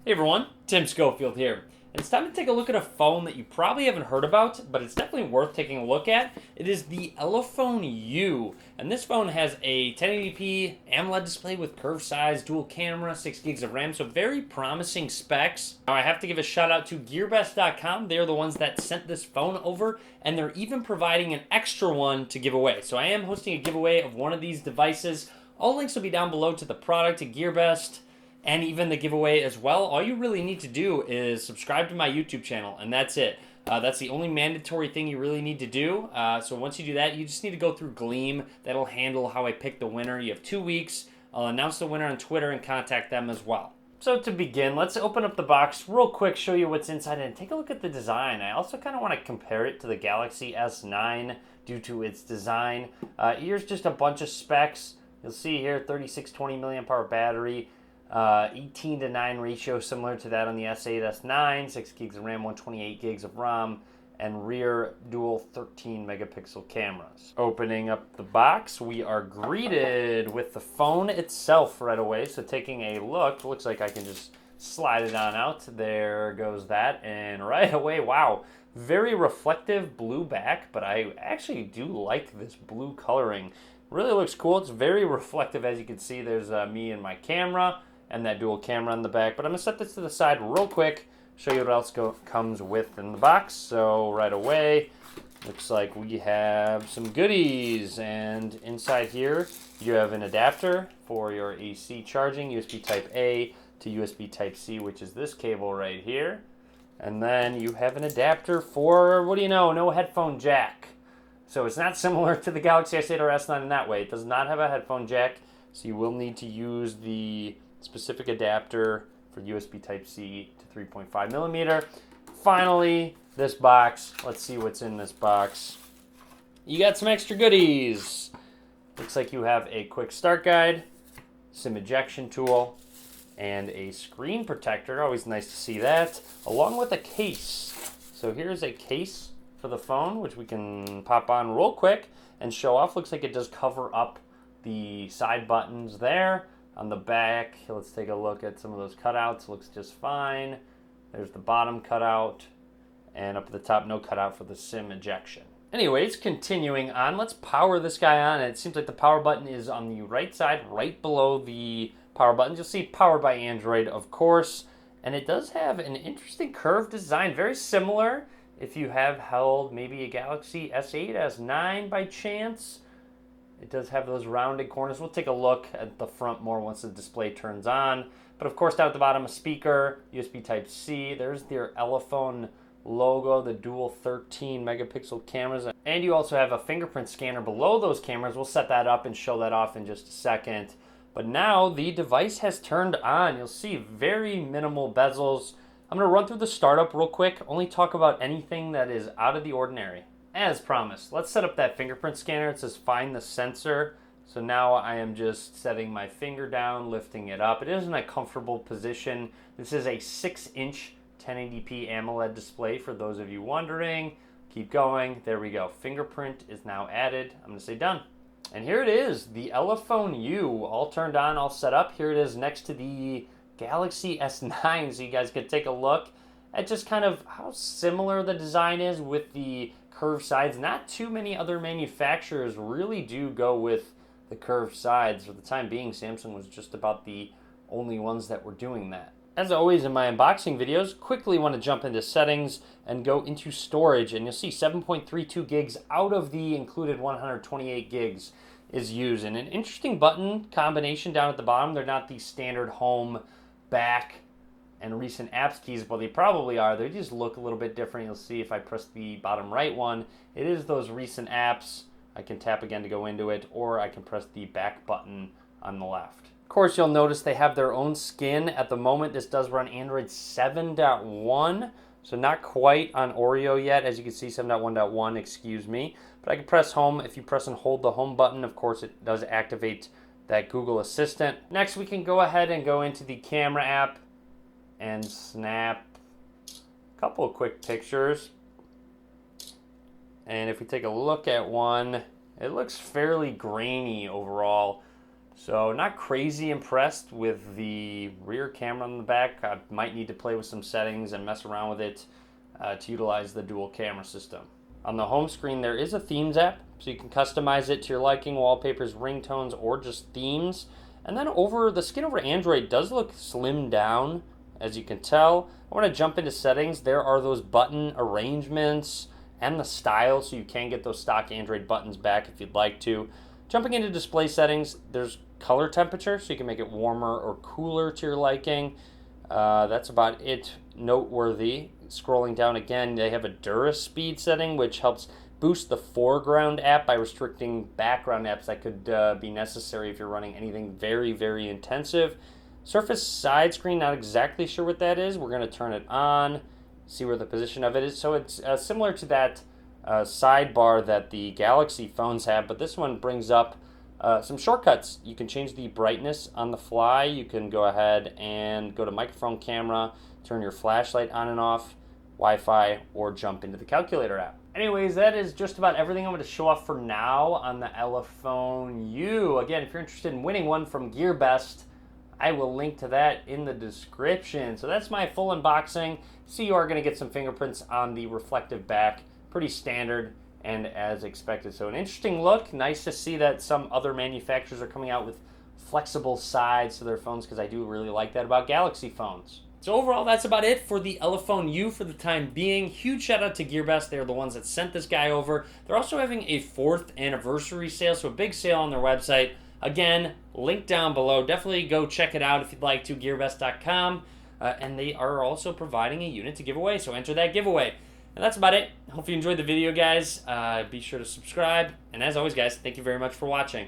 Hey everyone, Tim Schofield here. And it's time to take a look at a phone that you probably haven't heard about, but it's definitely worth taking a look at. It is the Elephone U. And this phone has a 1080p AMOLED display with curved size, dual camera, 6 gigs of RAM, so very promising specs. Now I have to give a shout out to Gearbest.com. They're the ones that sent this phone over, and they're even providing an extra one to give away. So I am hosting a giveaway of one of these devices. All links will be down below to the product, to Gearbest, and even the giveaway as well. All you really need to do is subscribe to my YouTube channel, and that's it. That's the only mandatory thing you really need to do. So once you do that, you just need to go through Gleam. That'll handle how I pick the winner. You have 2 weeks. I'll announce the winner on Twitter and contact them as well. So to begin, let's open up the box real quick, show you what's inside, and take a look at the design. I also kind of want to compare it to the Galaxy S9 due to its design. Here's just a bunch of specs. You'll see here 3620 milliamp hour battery. 18:9 ratio, similar to that on the S8, S9, 6 gigs of RAM, 128 gigs of ROM, and rear dual 13 megapixel cameras. Opening up the box, we are greeted with the phone itself right away. So taking a look, looks like I can just slide it on out. There goes that, and right away, wow, very reflective blue back, but I actually do like this blue coloring. Really looks cool. It's very reflective, as you can see. There's me and my camera and that dual camera on the back. But I'm going to set this to the side real quick, show you what else comes with in the box. So right away, looks like we have some goodies. And inside here, you have an adapter for your AC charging, USB Type A to USB Type C, which is this cable right here. And then you have an adapter for, what do you know, no headphone jack. So it's not similar to the Galaxy S8 or S9 in that way. It does not have a headphone jack, so you will need to use the specific adapter for USB Type-C to 3.5 millimeter. Finally, this box. Let's see what's in this box. You got some extra goodies. Looks like you have a quick start guide, SIM ejection tool, and a screen protector. Always nice to see that, along with a case. So here's a case for the phone, which we can pop on real quick and show off. Looks like it does cover up the side buttons there. On the back, let's take a look at some of those cutouts. Looks just fine. There's the bottom cutout, and up at the top, no cutout for the SIM ejection. Anyways, continuing on, let's power this guy on. It seems like the power button is on the right side, right below the power buttons. You'll see powered by Android, of course, and it does have an interesting curved design, very similar if you have held maybe a Galaxy S8, S9 by chance. It does have those rounded corners. We'll take a look at the front more once the display turns on. But of course, down at the bottom, a speaker, USB Type-C. There's their Elephone logo, the dual 13 megapixel cameras. And you also have a fingerprint scanner below those cameras. We'll set that up and show that off in just a second. But now the device has turned on. You'll see very minimal bezels. I'm going to run through the startup real quick, only talk about anything that is out of the ordinary. As promised, let's set up that fingerprint scanner. It says find the sensor. So now I am just setting my finger down, lifting it up. It is in a comfortable position. This is a 6-inch 1080p AMOLED display for those of you wondering. Keep going. There we go. Fingerprint is now added. I'm going to say done. And here it is, the Elephone U, all turned on, all set up. Here it is next to the Galaxy S9, so you guys can take a look at just kind of how similar the design is with the curved sides. Not too many other manufacturers really do go with the curved sides. For the time being, Samsung was just about the only ones that were doing that. As always in my unboxing videos, quickly want to jump into settings and go into storage, and you'll see 7.32 gigs out of the included 128 gigs is used. And an interesting button combination down at the bottom. They're not the standard home, back, and recent apps keys, but they probably are. They just look a little bit different. You'll see if I press the bottom right one, it is those recent apps. I can tap again to go into it, or I can press the back button on the left. Of course, you'll notice they have their own skin at the moment. This does run Android 7.1, so not quite on Oreo yet. As you can see, 7.1.1, excuse me. But I can press home. If you press and hold the home button, of course, it does activate that Google Assistant. Next, we can go ahead and go into the camera app and snap a couple of quick pictures. And if we take a look at one, it looks fairly grainy overall. So not crazy impressed with the rear camera on the back. I might need to play with some settings and mess around with it to utilize the dual camera system. On the home screen, there is a themes app, so you can customize it to your liking, wallpapers, ringtones, or just themes. And then the skin over Android does look slimmed down, as you can tell. I want to jump into settings. There are those button arrangements and the style, so you can get those stock Android buttons back if you'd like to. Jumping into display settings, there's color temperature, so you can make it warmer or cooler to your liking. That's about it noteworthy. Scrolling down again, they have a Duraspeed setting, which helps boost the foreground app by restricting background apps that could be necessary if you're running anything very, very intensive. Surface side screen, not exactly sure what that is. We're going to turn it on, see where the position of it is. So it's similar to that sidebar that the Galaxy phones have, but this one brings up some shortcuts. You can change the brightness on the fly. You can go ahead and go to microphone, camera, turn your flashlight on and off, Wi-Fi, or jump into the calculator app. Anyways, that is just about everything I'm going to show off for now on the Elephone U. Again, if you're interested in winning one from Gearbest, I will link to that in the description. So that's my full unboxing. So you are going to get some fingerprints on the reflective back. Pretty standard and as expected. So an interesting look. Nice to see that some other manufacturers are coming out with flexible sides to their phones, because I do really like that about Galaxy phones. So overall, that's about it for the Elephone U for the time being. Huge shout out to Gearbest. They're the ones that sent this guy over. They're also having a 4th anniversary sale, so a big sale on their website. Again, link down below. Definitely go check it out if you'd like to, gearbest.com. And they are also providing a unit to give away, so enter that giveaway. And that's about it. Hope you enjoyed the video, guys. Be sure to subscribe. And as always, guys, thank you very much for watching.